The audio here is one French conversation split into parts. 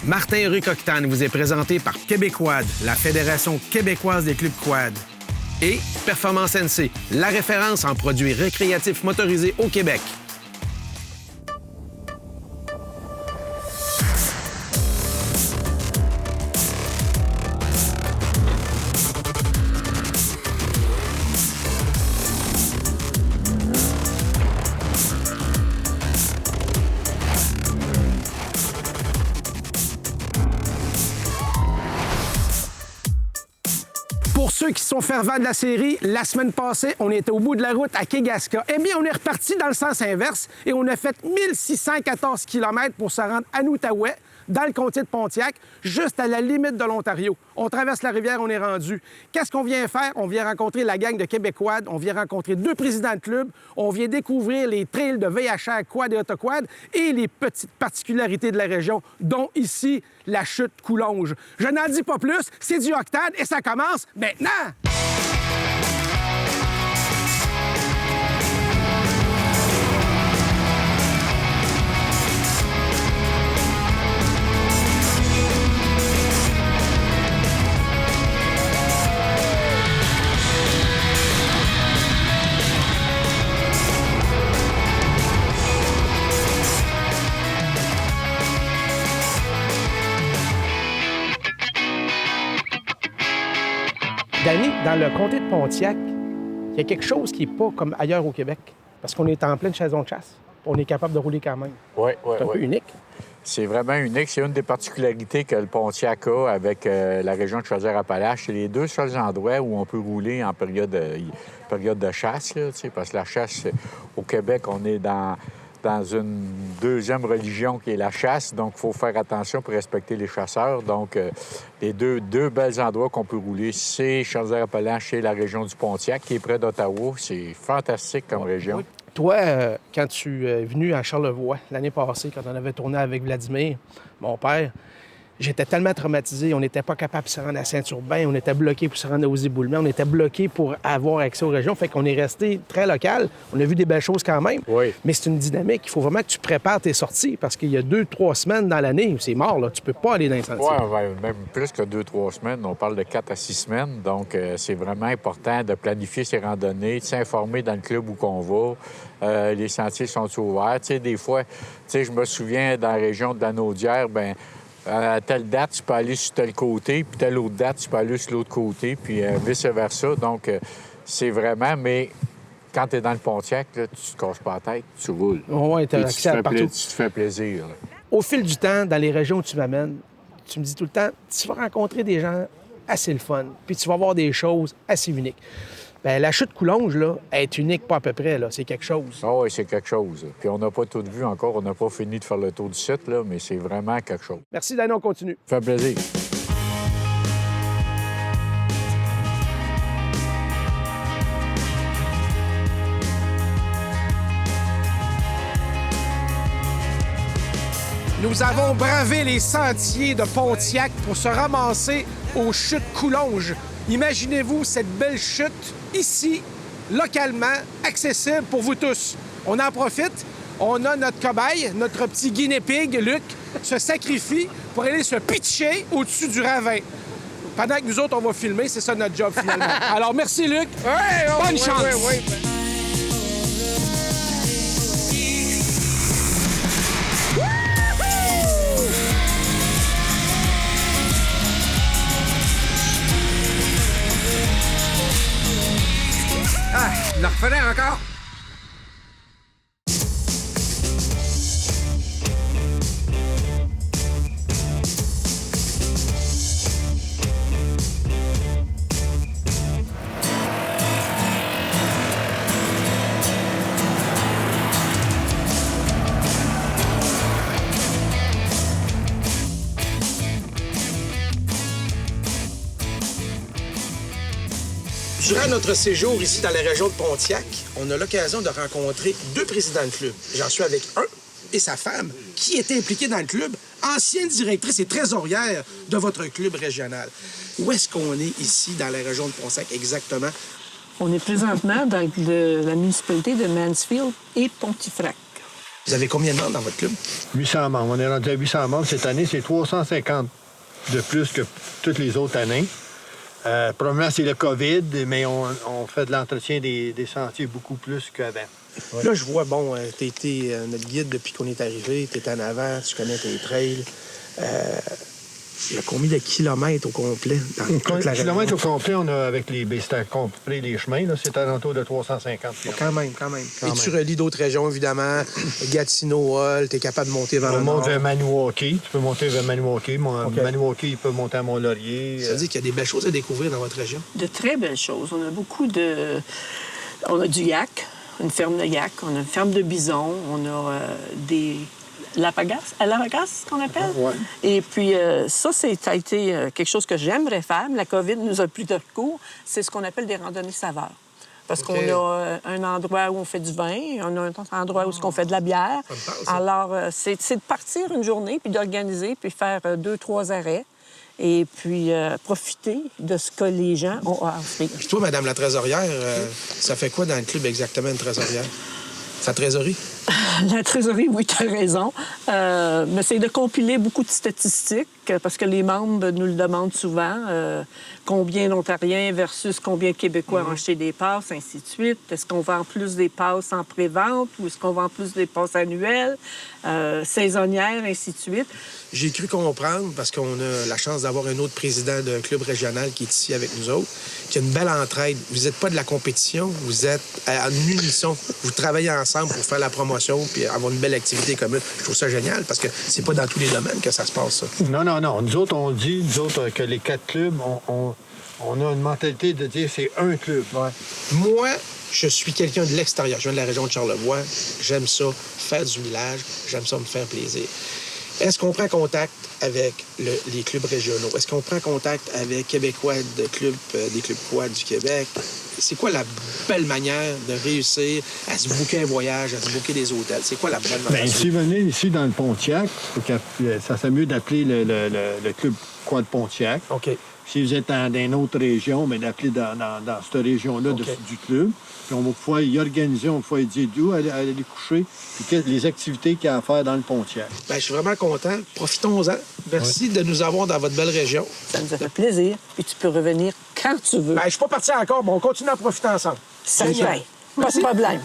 Martin Rucoctane vous est présenté par Québéquad, la Fédération québécoise des clubs quad. Et Performance NC, la référence en produits récréatifs motorisés au Québec. Pour ceux qui sont fervents de la série, la semaine passée, on était au bout de la route à Kegaska. Eh bien, on est reparti dans le sens inverse et on a fait 1614 km pour se rendre à Outaouais, dans le comté de Pontiac, juste à la limite de l'Ontario. On traverse la rivière, on est rendu. Qu'est-ce qu'on vient faire? On vient rencontrer la gang de Québéquad, on vient rencontrer 2 présidents de club, on vient découvrir les trails de VHR Quad et Autoquad et les petites particularités de la région, dont ici, la chute Coulonge. Je n'en dis pas plus, c'est du octane et ça commence maintenant! Danny, dans le comté de Pontiac, il y a quelque chose qui n'est pas comme ailleurs au Québec, parce qu'on est en pleine saison de chasse. On est capable de rouler quand même. Oui. C'est un peu unique. C'est vraiment unique. C'est une des particularités que le Pontiac a avec la région de Chaudière-Appalaches. C'est les 2 seuls endroits où on peut rouler en période de chasse, là, parce que la chasse, au Québec, on est dans une deuxième religion qui est la chasse. Donc, il faut faire attention pour respecter les chasseurs. Donc, les deux bels endroits qu'on peut rouler, c'est Chaudière-Appalaches et la région du Pontiac, qui est près d'Ottawa. C'est fantastique comme région. Oui. Toi, quand tu es venu à Charlevoix l'année passée, quand on avait tourné avec Vladimir, mon père, j'étais tellement traumatisé. On n'était pas capable de se rendre à Saint-Urbain. On était bloqué pour se rendre aux Éboulements. On était bloqué pour avoir accès aux régions. Fait qu'on est resté très local. On a vu des belles choses quand même. Oui. Mais c'est une dynamique. Il faut vraiment que tu prépares tes sorties parce qu'il y a 2-3 semaines dans l'année où c'est mort, là. Tu peux pas aller dans les sentiers. Oui, même plus que 2-3 semaines. On parle de 4 à 6 semaines. Donc, c'est vraiment important de planifier ses randonnées, de s'informer dans le club où on va. Les sentiers sont ouverts. Tu sais, des fois, je me souviens, dans la région de la Naudière, bien, à telle date, tu peux aller sur tel côté, puis telle autre date, tu peux aller sur l'autre côté, puis vice-versa. Donc, c'est vraiment... Mais quand tu es dans le Pontiac, là, tu te casses pas la tête, tu roules. Oui, tu as accès à partout. Tu te fais plaisir. Là. Au fil du temps, dans les régions où tu m'amènes, tu me dis tout le temps, tu vas rencontrer des gens assez le fun, puis tu vas voir des choses assez uniques. Bien, la chute Coulonge, là, est unique pas à peu près, là. C'est quelque chose. Ah oui, c'est quelque chose. Puis on n'a pas tout vu encore. On n'a pas fini de faire le tour du site, là, mais c'est vraiment quelque chose. Merci, Danny, on continue. Ça fait plaisir. Nous avons bravé les sentiers de Pontiac pour se ramasser aux chutes Coulonge. Imaginez-vous cette belle chute ici, localement, accessible pour vous tous. On en profite. On a notre cobaye, notre petit guinea pig, Luc, se sacrifie pour aller se pitcher au-dessus du ravin. Pendant que nous autres, on va filmer, c'est ça notre job, finalement. Alors, merci, Luc. Bonne chance. Oui. Ah, il le refaisait encore? Durant notre séjour ici dans la région de Pontiac, on a l'occasion de rencontrer 2 présidents de club. J'en suis avec un et sa femme, qui était impliquée dans le club, ancienne directrice et trésorière de votre club régional. Où est-ce qu'on est ici dans la région de Pontiac exactement? On est présentement dans la municipalité de Mansfield et Pontifrac. Vous avez combien de membres dans votre club? 800 membres. On est rendu à 800 membres. Cette année, c'est 350 de plus que toutes les autres années. Probablement, c'est le COVID, mais on fait de l'entretien des sentiers beaucoup plus qu'avant. Ouais. Là, je vois, bon, tu as été notre guide depuis qu'on est arrivé. Tu es en avant, tu connais tes trails. Il y a combien de kilomètres au complet dans toute la région? Kilomètres au complet, on a, avec les compris les chemins, là, c'est alentour de 350 kilomètres. Quand même. Et tu relis d'autres régions, évidemment. Gatineau, Hull, tu es capable de monter vers le nord. On monte vers Maniwaki. Tu peux monter vers Maniwaki. Maniwaki, il peut monter à Mont-Laurier. Ça veut dire qu'il y a des belles choses à découvrir dans votre région? De très belles choses. On a beaucoup de... On a du yak, une ferme de yak. On a une ferme de bison. On a des... L'Alapagas, ce qu'on appelle. Ouais. Et puis, ça a été quelque chose que j'aimerais faire. La COVID nous a pris de court. C'est ce qu'on appelle des randonnées saveurs. Parce qu'on a un endroit où on fait du vin, on a un autre endroit où on fait de la bière. Alors, c'est de partir une journée, puis d'organiser, puis faire 2-3 arrêts. Et puis, profiter de ce que les gens ont à offrir. Puis toi, Madame la trésorière, ça fait quoi dans le club exactement, une trésorière? Sa trésorerie? La trésorerie, oui, tu as raison. Mais c'est de compiler beaucoup de statistiques parce que les membres nous le demandent souvent. Combien d'Ontariens versus combien de Québécois ont acheté des passes, ainsi de suite. Est-ce qu'on vend plus des passes en pré-vente ou est-ce qu'on vend plus des passes annuelles, saisonnières, ainsi de suite? J'ai cru comprendre, parce qu'on a la chance d'avoir un autre président d'un club régional qui est ici avec nous autres, qu'il y a une belle entraide. Vous n'êtes pas de la compétition, vous êtes en unisson. Vous travaillez ensemble pour faire la promotion puis avoir une belle activité commune. Je trouve ça génial parce que c'est pas dans tous les domaines que ça se passe, ça. Non. Nous autres, on dit, que les 4 clubs, on a une mentalité de dire c'est un club. Ouais. Moi, je suis quelqu'un de l'extérieur. Je viens de la région de Charlevoix. J'aime ça, faire du village. J'aime ça me faire plaisir. Est-ce qu'on prend contact avec les clubs régionaux? Est-ce qu'on prend contact avec Québécois des clubs quad du Québec? C'est quoi la belle manière de réussir à se booker un voyage, à se booker des hôtels? C'est quoi la belle manière? Bien, si vous venez ici dans le Pontiac, ça serait mieux d'appeler le club quad Pontiac. OK. Si vous êtes dans une autre région, bien, d'appeler dans cette région-là du club. Puis on va pouvoir y organiser, on va pouvoir y dire d'où aller coucher, puis les activités qu'il y a à faire dans le Pontiac. Bien, je suis vraiment content. Profitons-en. Merci de nous avoir dans votre belle région. Ça nous a fait plaisir. Puis tu peux revenir quand tu veux. Bien, je suis pas parti encore, mais on continue à profiter ensemble. Certain. Pas de problème.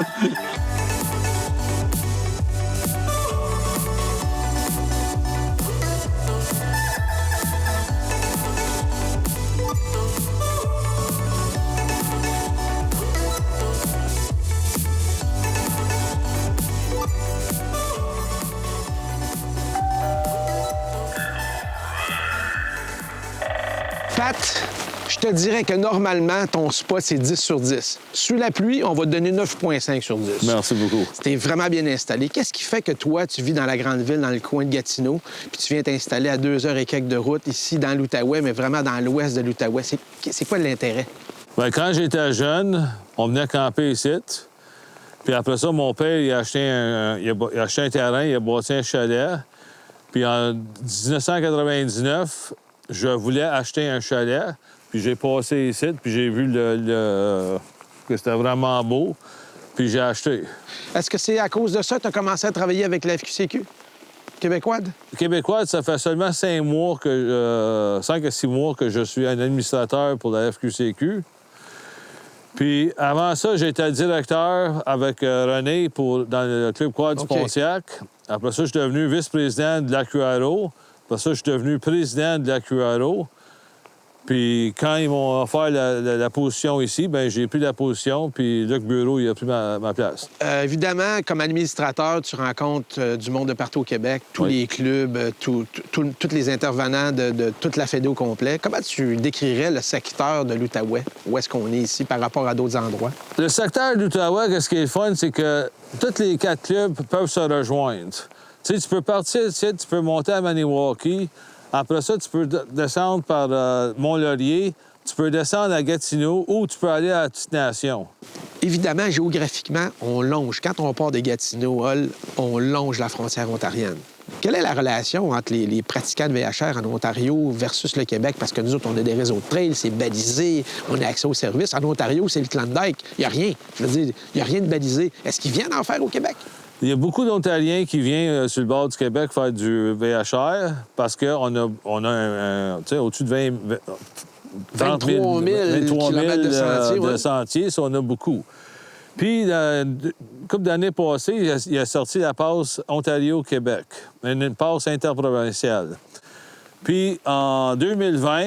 Pat, je te dirais que normalement, ton spot, c'est 10 sur 10. Sous la pluie, on va te donner 9,5 sur 10. Merci beaucoup. C'était vraiment bien installé. Qu'est-ce qui fait que toi, tu vis dans la grande ville, dans le coin de Gatineau, puis tu viens t'installer à 2 heures et quelques de route, ici, dans l'Outaouais, mais vraiment dans l'ouest de l'Outaouais? C'est quoi l'intérêt? Bien, quand j'étais jeune, on venait camper ici. Puis après ça, mon père, il a acheté un terrain, il a bâti un chalet. Puis en 1999, je voulais acheter un chalet. Puis j'ai passé ici, puis j'ai vu que c'était vraiment beau. Puis j'ai acheté. Est-ce que c'est à cause de ça que tu as commencé à travailler avec la FQCQ? Québéquad? Québécois, ça fait seulement 5 à 6 mois que je suis un administrateur pour la FQCQ. Puis avant ça, j'étais directeur avec René dans le Club Quad du Pontiac. Après ça, je suis devenu vice-président de la QRO. Après ça, je suis devenu président de la QRO. Puis quand ils m'ont offert la position ici, bien, j'ai pris la position, puis Luc Bureau, il a pris ma place. Évidemment, comme administrateur, tu rencontres du monde de partout au Québec, tous les clubs, tous les intervenants de toute la Fédé au complet. Comment tu décrirais le secteur de l'Outaouais? Où est-ce qu'on est ici par rapport à d'autres endroits? Le secteur de l'Outaouais, ce qui est le fun, c'est que tous les 4 clubs peuvent se rejoindre. Tu sais, tu peux partir ici, tu peux monter à Maniwaki. Après ça, tu peux descendre par Mont-Laurier, tu peux descendre à Gatineau ou tu peux aller à la Petite-Nation. Évidemment, géographiquement, on longe. Quand on part de Gatineau, Hull, on longe la frontière ontarienne. Quelle est la relation entre les pratiquants de VHR en Ontario versus le Québec? Parce que nous autres, on a des réseaux de trail, c'est balisé, on a accès aux services. En Ontario, c'est le Klondike. Il n'y a rien. Je veux dire, il n'y a rien de balisé. Est-ce qu'ils viennent en faire au Québec? Il y a beaucoup d'Ontariens qui viennent sur le bord du Québec faire du VHR parce qu'on a, tu sais, au-dessus de 23 000 kilomètres de sentiers, de ouais. sentiers, ça, on a beaucoup. Puis, une couple d'années passées, il a sorti la passe Ontario-Québec, une passe interprovinciale. Puis, en 2020,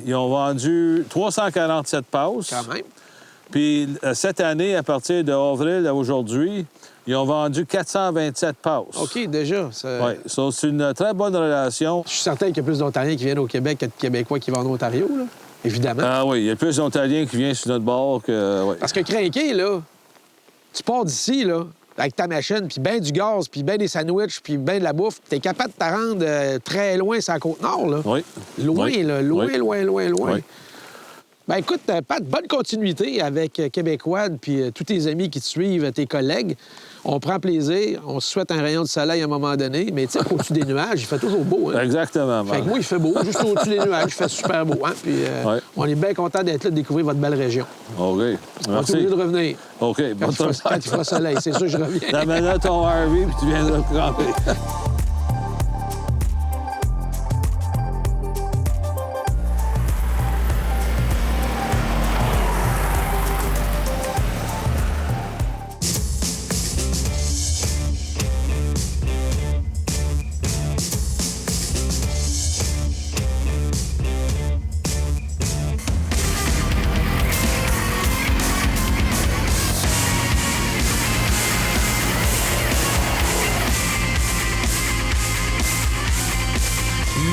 ils ont vendu 347 passes. Quand même. Puis, cette année, à partir d'avril à aujourd'hui, ils ont vendu 427 passes. OK, déjà. Oui, c'est une très bonne relation. Je suis certain qu'il y a plus d'Ontariens qui viennent au Québec que de Québécois qui vont en Ontario, là. Évidemment. Ah oui, il y a plus d'Ontariens qui viennent sur notre bord que... Ouais. Parce que craquer, là, tu pars d'ici, là, avec ta machine, puis ben du gaz, puis ben des sandwichs, puis ben de la bouffe, t'es capable de te rendre très loin sur la Côte-Nord, là. Oui. Loin, Oui. là, loin, Oui. loin, loin, loin. Oui. Ben écoute, Pat, bonne continuité avec Québécois, puis tous tes amis qui te suivent, tes collègues. On prend plaisir, on se souhaite un rayon de soleil à un moment donné, mais tu sais, au-dessus des nuages, il fait toujours beau, hein? Exactement. Fait que moi, il fait beau, juste au-dessus des nuages, il fait super beau, hein? Puis Ouais. on est bien content d'être là, de découvrir votre belle région. OK. On est Merci. obligé de revenir. OK. Quand il fera soleil, c'est sûr que je reviens. T'amènes ton RV puis tu viendras te camper.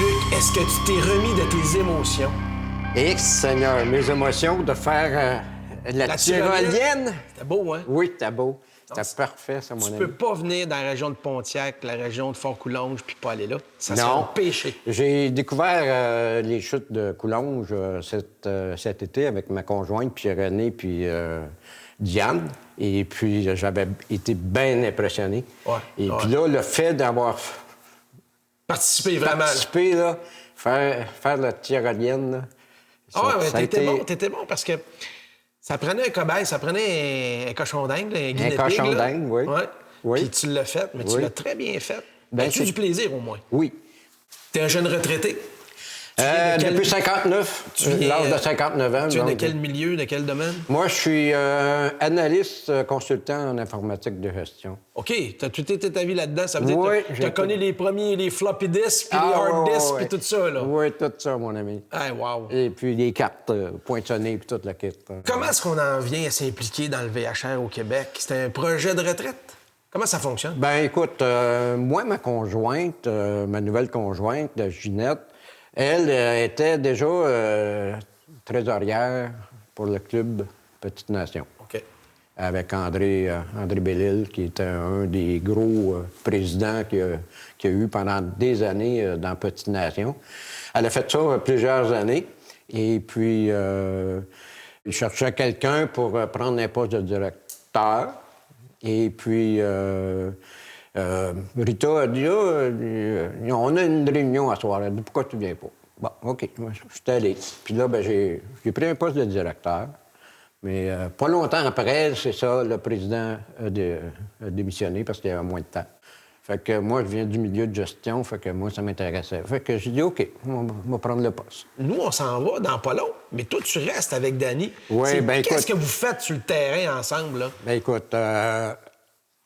Luc, est-ce que tu t'es remis de tes émotions? Et Seigneur, mes émotions de faire la tyrolienne. C'était beau, hein? Oui, c'était beau. C'était parfait, ça, mon Tu ami. peux pas venir dans la région de Pontiac, la région de Fort-Coulonge, puis pas aller là. Ça serait Non. un péché. J'ai découvert les chutes de Coulonge cet été avec ma conjointe, puis René, puis Diane. Et puis, j'avais été bien impressionné. Ouais, Et ouais. puis là, le fait d'avoir Participer vraiment. participé, là, faire la tyrolienne, là, Ah ouais, ça a t'étais été- bon, t'étais bon parce que ça prenait un cobaye, ça prenait un cochon d'Inde, un guinea pig, cochon là. d'Inde, oui. Ouais. Oui. Puis tu l'as fait, mais tu Oui. l'as très bien fait. Ben, As-tu c'est- du plaisir au moins? Oui. T'es un jeune retraité. Tu viens de quel- Depuis 59, Tu viens- l'âge de 59 ans. Tu viens de donc, quel milieu, de quel domaine? Moi, je suis analyste consultant en informatique de gestion. OK, t'as tout été ta vie là-dedans. Ça veut dire Oui, que j'ai t'as connu tout. les premiers, les floppy disks, puis les Ah, hard ouais, disks, ouais, puis tout ça, là. Oui, tout ça, mon ami. Hey, wow. Et puis les cartes poinçonnées, puis toute la kit. Comment est-ce qu'on en vient à s'impliquer dans le VHR au Québec? C'est un projet de retraite? Comment ça fonctionne? Ben écoute, moi, ma conjointe, ma nouvelle conjointe, Ginette, elle était déjà trésorière pour le club Petite Nation. OK. Avec André Bellil, qui était un des gros présidents qu'il y a eu pendant des années dans Petite Nation. Elle a fait ça plusieurs années. Et puis, il cherchait quelqu'un pour prendre un poste de directeur. Et puis, Rita a dit, on a une réunion à soir. Elle a dit, pourquoi tu viens pas? Bon, OK, moi, je suis allé. Puis là, ben, j'ai pris un poste de directeur. Mais pas longtemps après, c'est ça, le président a démissionné parce qu'il y avait moins de temps. Fait que moi, je viens du milieu de gestion, fait que moi, ça m'intéressait. Fait que j'ai dit, OK, on va prendre le poste. Nous, on s'en va dans pas long, mais toi, tu restes avec Danny. Oui, ben, Qu'est-ce écoute- que vous faites sur le terrain ensemble, là? Bien, écoute,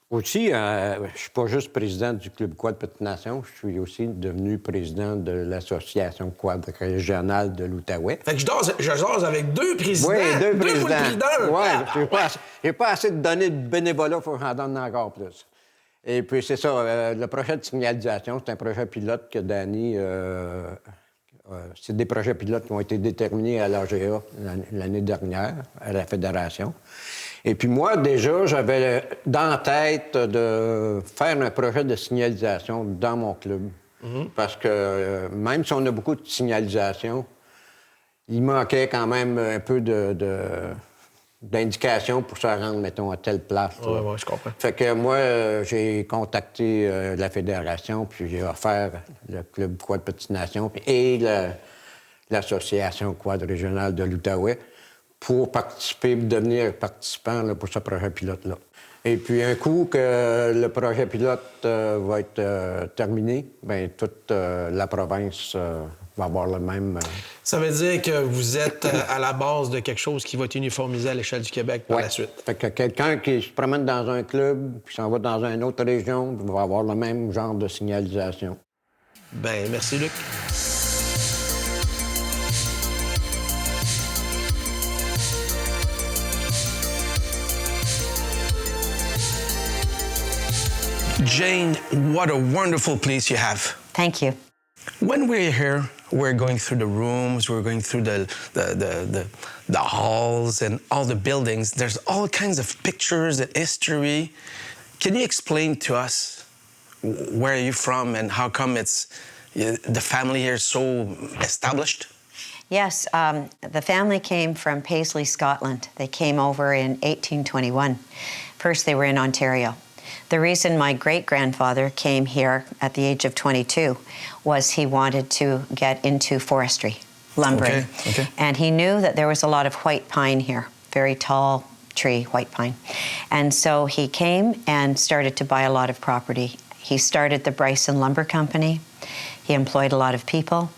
aussi, je suis pas juste président du Club Quad Petite Nation, je suis aussi devenu président de l'Association Quad régionale de l'Outaouais. Fait que je jase avec deux présidents. Oui, deux fois présidents. le prix d'un. Oui, Ah, j'ai pas assez de données de bénévolat, il faut que j'en donne encore plus. Et puis, c'est ça, le projet de signalisation, c'est un projet pilote que Danny... c'est des projets pilotes qui ont été déterminés à l'AGA l'année dernière, à la Fédération. Et puis moi, déjà, j'avais dans la tête de faire un projet de signalisation dans mon club. Parce que même si on a beaucoup de signalisation, il manquait quand même un peu d'indications pour se rendre, mettons, à telle place. là. Oui, je comprends. Fait que moi, j'ai contacté la Fédération, puis j'ai offert le Club Quad Petite Nation et l'Association Quad régionale de l'Outaouais pour participer, devenir participant là, pour ce projet pilote-là. Et puis, un coup que le projet pilote va être terminé, bien, toute la province va avoir le même... Ça veut dire que vous êtes à la base de quelque chose qui va être uniformisé à l'échelle du Québec par la suite. Fait que quelqu'un qui se promène dans un club puis s'en va dans une autre région va avoir le même genre de signalisation. Ben, merci, Luc. Jane, what a wonderful place you have. Thank you. When we're here, we're going through the rooms, we're going through the halls and all the buildings. There's all kinds of pictures and history. Can you explain to us where are you from and how come the family here is so established? Yes, the family came from Paisley, Scotland. They came over in 1821. First, they were in Ontario. The reason my great-grandfather came here at the age of 22 was he wanted to get into forestry, lumbering. Okay. And he knew that there was a lot of white pine here, very tall tree, white pine. And so he came and started to buy a lot of property. He started the Bryson Lumber Company. He employed a lot of people.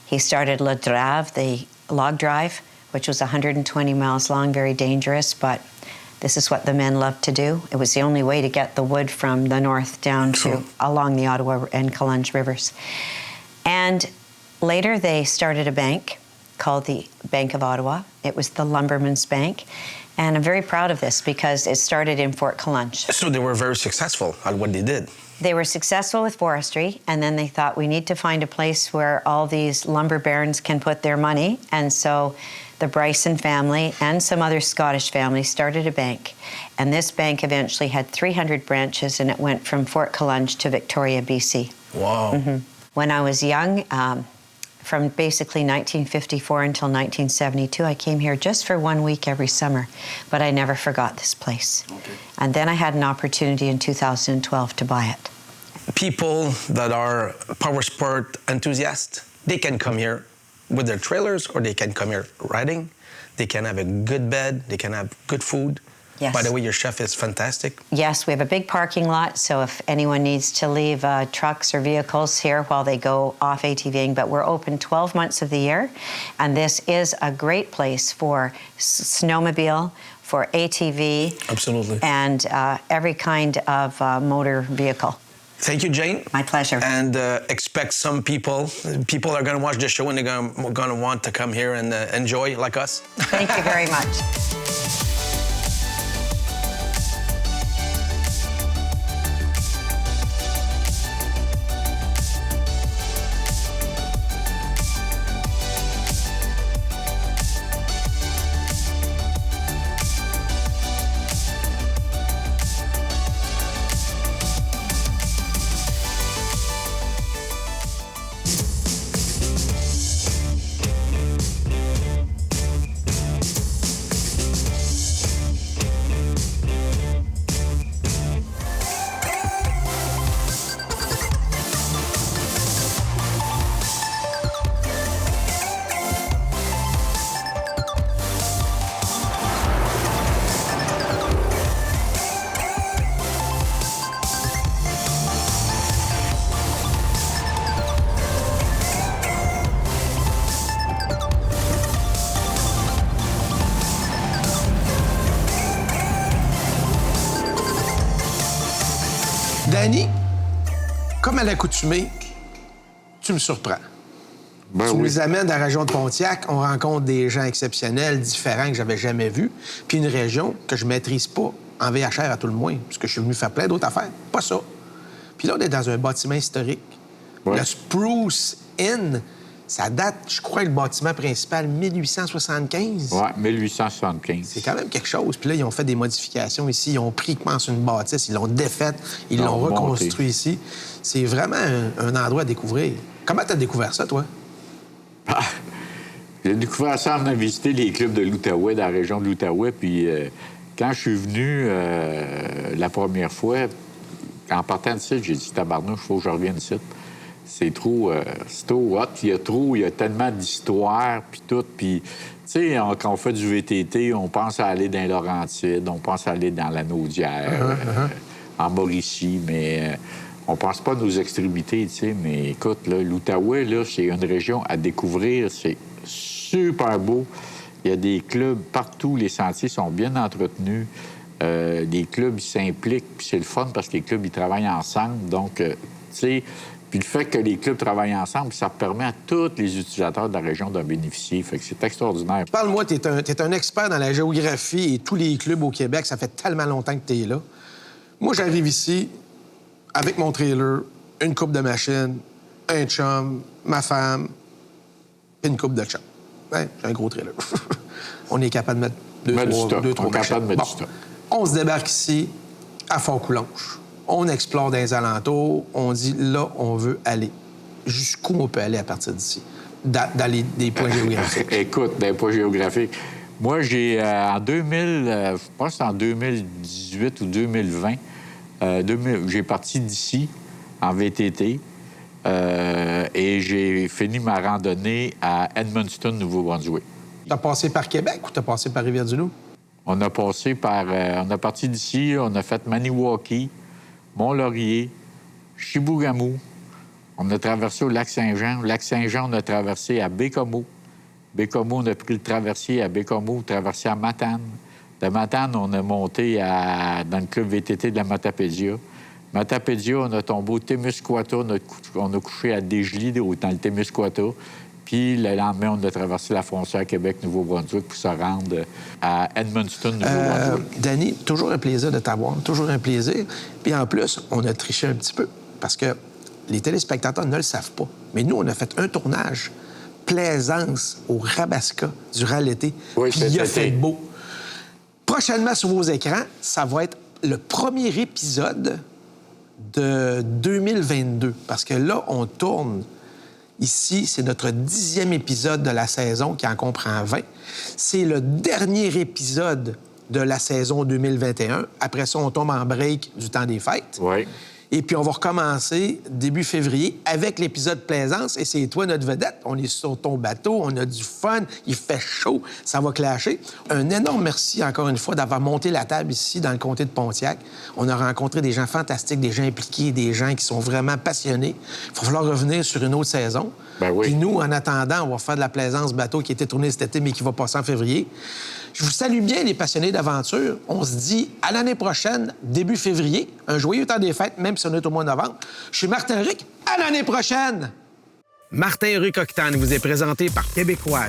He started Le Drave, the log drive, which was 120 miles long, very dangerous, but this is what the men loved to do. It was the only way to get the wood from the north down to along the Ottawa and Collonges rivers. And later they started a bank called the Bank of Ottawa. It was the Lumbermen's Bank. And I'm very proud of this because it started in Fort Collonges. So they were very successful at what they did. They were successful with forestry, and then they thought we need to find a place where all these lumber barons can put their money. And so the Bryson family and some other Scottish families started a bank. And this bank eventually had 300 branches, and it went from Fort Collonges to Victoria, BC. Wow. Mm-hmm. When I was young, from basically 1954 until 1972, I came here just for 1 week every summer, but I never forgot this place. Okay. And then I had an opportunity in 2012 to buy it. People that are power sport enthusiasts, they can come here with their trailers, or they can come here riding. They can have a good bed, they can have good food. Yes. By the way, your chef is fantastic. Yes, we have a big parking lot, so if anyone needs to leave trucks or vehicles here while they go off ATVing, but we're open 12 months of the year, and this is a great place for snowmobile, for ATV. Absolutely. And every kind of motor vehicle. Thank you, Jane. My pleasure. And expect some people are going to watch the show and they're going to want to come here and enjoy like us. Thank you very much. Danny, comme à l'accoutumée, tu me surprends. Tu nous amènes à la région de Pontiac, on rencontre des gens exceptionnels, différents, que j'avais jamais vus, puis une région que je maîtrise pas en VHR à tout le moins, parce que je suis venu faire plein d'autres affaires. Pas ça. Puis là, on est dans un bâtiment historique. Le Spruce Inn, ça date, je crois, le bâtiment principal, 1875. Oui, 1875. C'est quand même quelque chose. Puis là, ils ont fait des modifications ici. Ils ont pris, je pense, une bâtisse, ils l'ont défaite, ils l'ont reconstruit ici. C'est vraiment un endroit à découvrir. Comment t'as découvert ça, toi? Ah, j'ai découvert ça en venant visiter les clubs de l'Outaouais, dans la région de l'Outaouais. Puis quand je suis venu la première fois, en partant de site, j'ai dit, tabarnouche, il faut que je revienne ici. c'est trop hot. Il y a tellement d'histoires, puis tout. Puis, tu sais, quand on fait du VTT, on pense à aller dans les Laurentides, on pense à aller dans la Naudière, en Mauricie, mais on pense pas à nos extrémités, tu sais. Mais écoute, là, l'Outaouais, là, c'est une région à découvrir. C'est super beau. Il y a des clubs partout. Les sentiers sont bien entretenus. Les clubs, ils s'impliquent, puis c'est le fun parce que les clubs, ils travaillent ensemble. Donc, tu sais, puis le fait que les clubs travaillent ensemble, ça permet à tous les utilisateurs de la région d'en bénéficier. Fait que c'est extraordinaire. Parle-moi, t'es un expert dans la géographie et tous les clubs au Québec. Ça fait tellement longtemps que t'es là. Moi, j'arrive ici avec mon trailer, une coupe de machine, un chum, ma femme, puis une coupe de chum. Ouais, j'ai un gros trailer. On est capable de mettre deux, trois machines. Bon. On se débarque ici, à Fort-Coulonge. On explore dans les alentours. On dit, là, on veut aller. Jusqu'où on peut aller à partir d'ici? Dans des points géographiques. Écoute, des points géographiques. Moi, j'ai, en 2000, je pense que c'est en 2018 ou 2020, j'ai parti d'ici en VTT et j'ai fini ma randonnée à Edmundston, Nouveau-Brunswick. T'as passé par Québec ou t'as passé par Rivière-du-Loup? On a passé par... on a parti d'ici, on a fait Maniwaki, Mont-Laurier, Chibougamau. On a traversé au Lac-Saint-Jean. Au Lac-Saint-Jean, on a traversé à Bécomo. Bécomo, on a pris le traversier à Bécomo, traversé à Matane. De Matane, on a monté dans le club VTT de la Matapédia. Matapédia, on a tombé au Témiscouata. On a couché à Desjely, dans le Témiscouata. Puis le lendemain, on a traversé la frontière Québec-Nouveau-Brunswick pour se rendre à Edmundston, Nouveau-Brunswick. Danny, toujours un plaisir de t'avoir, toujours un plaisir. Puis en plus, on a triché un petit peu parce que les téléspectateurs ne le savent pas. Mais nous, on a fait un tournage Plaisance au Rabasca durant l'été. Oui, puis il a fait beau. Prochainement sur vos écrans, ça va être le premier épisode de 2022 parce que là, on tourne. Ici, c'est notre 10e épisode de la saison qui en comprend 20. C'est le dernier épisode de la saison 2021. Après ça, on tombe en break du temps des fêtes. Oui. Et puis, on va recommencer début février avec l'épisode Plaisance. Et c'est toi, notre vedette. On est sur ton bateau, on a du fun, il fait chaud, ça va clasher. Un énorme merci, encore une fois, d'avoir monté la table ici, dans le comté de Pontiac. On a rencontré des gens fantastiques, des gens impliqués, des gens qui sont vraiment passionnés. Il va falloir revenir sur une autre saison. Ben oui. Puis nous, en attendant, on va faire de la Plaisance bateau qui a été tourné cet été, mais qui va passer en février. Je vous salue bien, les passionnés d'aventure. On se dit à l'année prochaine, début février. Un joyeux temps des fêtes, même si on est au mois de novembre. Je suis Martin Ruc. À l'année prochaine! Martin Ruc Octane vous est présenté par Québécois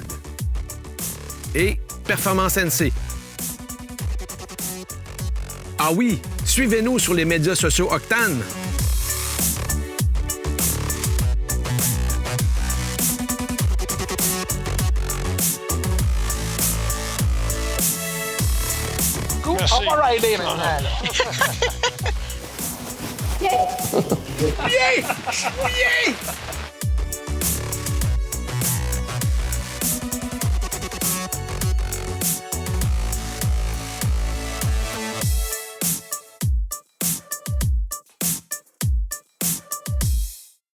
et Performance NC. Ah oui, suivez-nous sur les médias sociaux Octane. On va rider maintenant, là. Yeah! Yeah! Yeah!